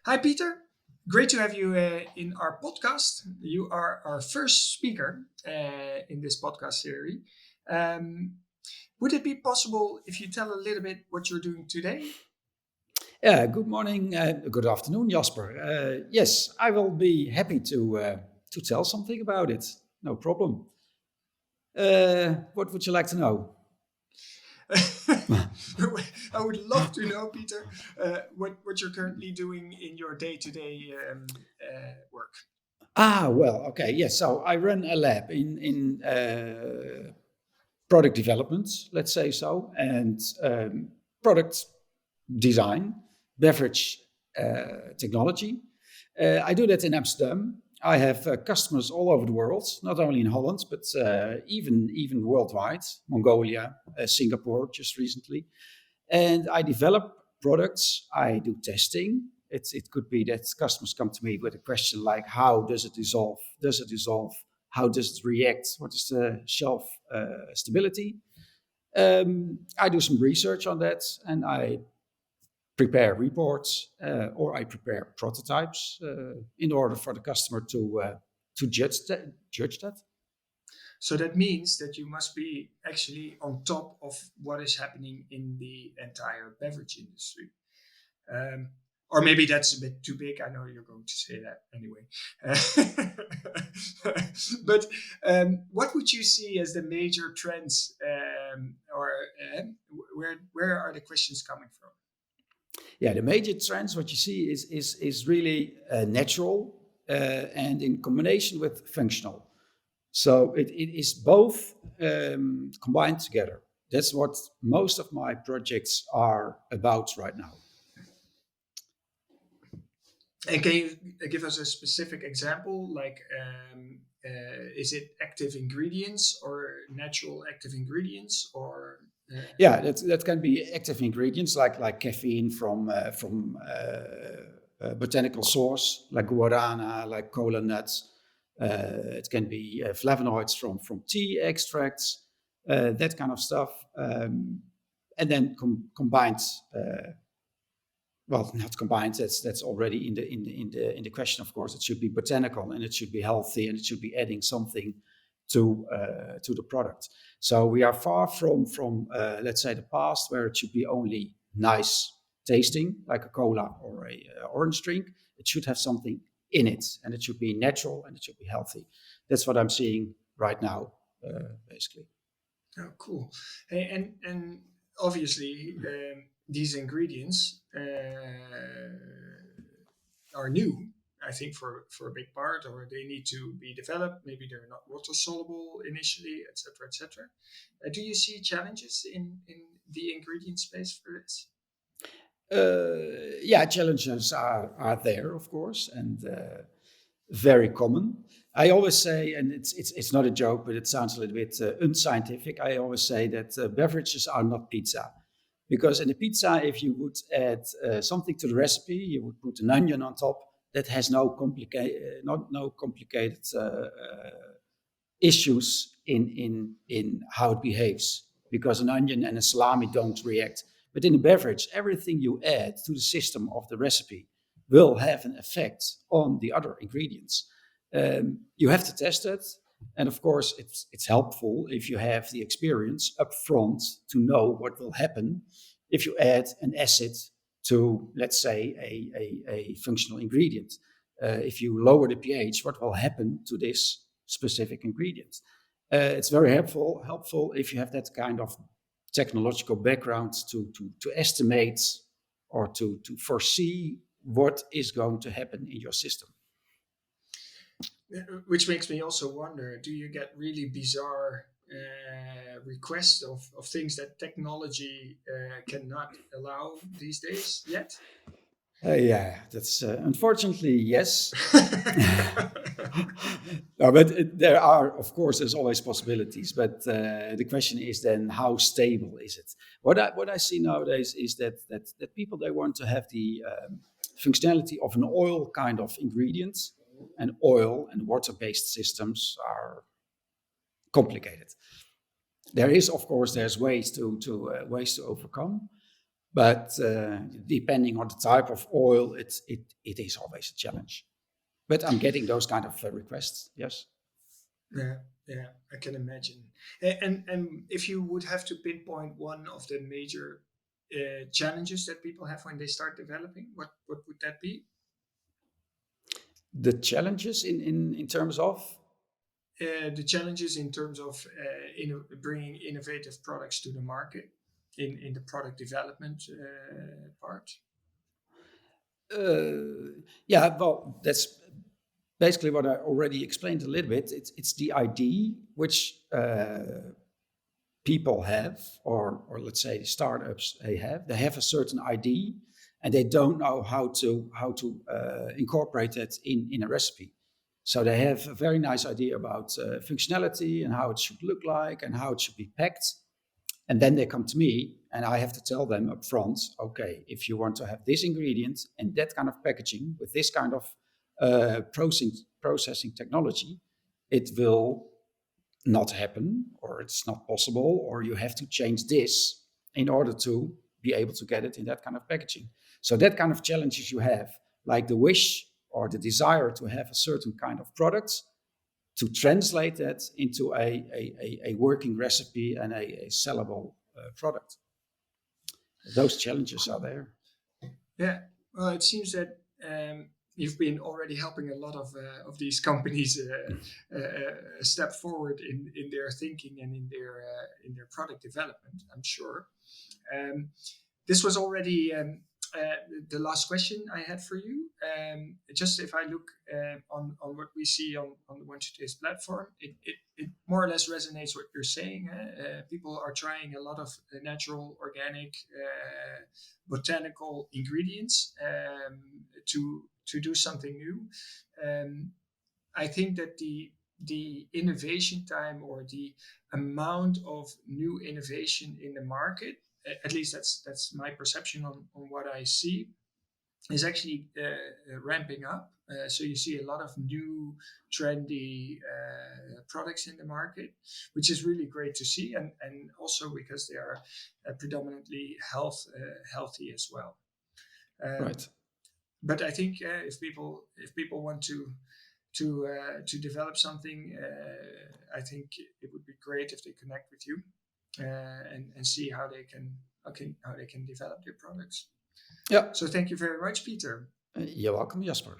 Hi, Peter. Great to have you in our podcast. You are our first speaker in this podcast series. Um, would it be possible if you tell a little bit what you're doing today? Yeah, good morning, good afternoon, Jasper. Yes, I will be happy to tell something about it. No problem. What would you like to know? I would love to know, Peter, what you're currently doing in your day-to-day work. Well, okay, yes. So I run a lab in product development, let's say so, and product design, beverage technology. I do that in Amsterdam. I have customers all over the world, not only in Holland, but even worldwide, Mongolia, Singapore, just recently. And I develop products. I do testing. It could be that customers come to me with a question like, "How does it dissolve? Does it dissolve? How does it react? What is the shelf stability?" I do some research on that, and I prepare reports or I prepare prototypes in order for the customer to judge that. So that means that you must be actually on top of what is happening in the entire beverage industry. Um, or maybe that's a bit too big. I know you're going to say that anyway. But what would you see as the major trends, or where are the questions coming from? Yeah, the major trends what you see is really natural and in combination with functional. So it is both combined together. That's what most of my projects are about right now. And can you give us a specific example? Like, is it active ingredients or natural active ingredients, or Yeah, that can be active ingredients like caffeine from botanical source, like guarana, like cola nuts. It can be flavonoids from tea extracts, that kind of stuff, and then combined. Well, not combined. That's already in the question. Of course, it should be botanical and it should be healthy and it should be adding something to the product. So we are far from let's say the past where it should be only nice tasting like a cola or a orange drink. It should have something in it and it should be natural and it should be healthy. That's what I'm seeing right now, basically. oh, cool. And obviously, these ingredients are new. I think for a big part, or they need to be developed. Maybe they're not water soluble initially, etc., etc. Do you see challenges in the ingredient space for this? Yeah, challenges are there, of course, and very common. I always say, and it's not a joke, but it sounds a little bit unscientific. I always say that beverages are not pizza, because in a pizza, if you would add something to the recipe, you would put an onion on top. That has no complicated issues in how it behaves, because an onion and a salami don't react. But in a beverage, everything you add to the system of the recipe will have an effect on the other ingredients. You have to test it. And of course, it's helpful if you have the experience up front to know what will happen if you add an acid to, let's say, a functional ingredient. If you lower the pH, what will happen to this specific ingredient? It's very helpful if you have that kind of technological background to estimate or to foresee what is going to happen in your system. Which makes me also wonder: do you get really bizarre requests of things that technology cannot allow these days yet? Yeah, that's unfortunately yes. No, but there are, of course, there's always possibilities. But the question is then, how stable is it? What I see nowadays is that people they want to have the functionality of an oil kind of ingredient, and oil and water-based systems are complicated. There is, of course, there's ways to overcome. But depending on the type of oil, it is always a challenge. But I'm getting those kind of requests. Yes. Yeah, yeah, I can imagine. And if you would have to pinpoint one of the major challenges that people have when they start developing, what would that be? The challenges in terms of The challenges in terms of bringing innovative products to the market in the product development part. yeah, well, that's basically what I already explained a little bit. It's the idea which people have, or let's say the startups they have. They have a certain idea, and they don't know how to incorporate it in a recipe. So they have a very nice idea about functionality and how it should look like and how it should be packed. And then they come to me, and I have to tell them up front, okay, if you want to have this ingredient and that kind of packaging with this kind of processing technology, it will not happen, or it's not possible, or you have to change this in order to be able to get it in that kind of packaging. So that kind of challenges you have, like the wish or the desire to have a certain kind of product, to translate that into a working recipe and a sellable product. Those challenges are there. Yeah, well, it seems that you've been already helping a lot of these companies a step forward in their thinking and in their product development. I'm sure. This was already the last question I had for you. Just if I look on what we see on the One Today's platform, it more or less resonates what you're saying. People are trying a lot of natural, organic, botanical ingredients to do something new. I think that the innovation time or the amount of new innovation in the market, at least that's my perception on what I see, is actually ramping up. So you see a lot of new trendy products in the market, which is really great to see, and also because they are predominantly healthy as well. Right. But I think if people want to develop something, I think it would be great if they connect with you and see how they can develop their products. Yeah. So thank you very much, Peter. You're welcome, Jasper.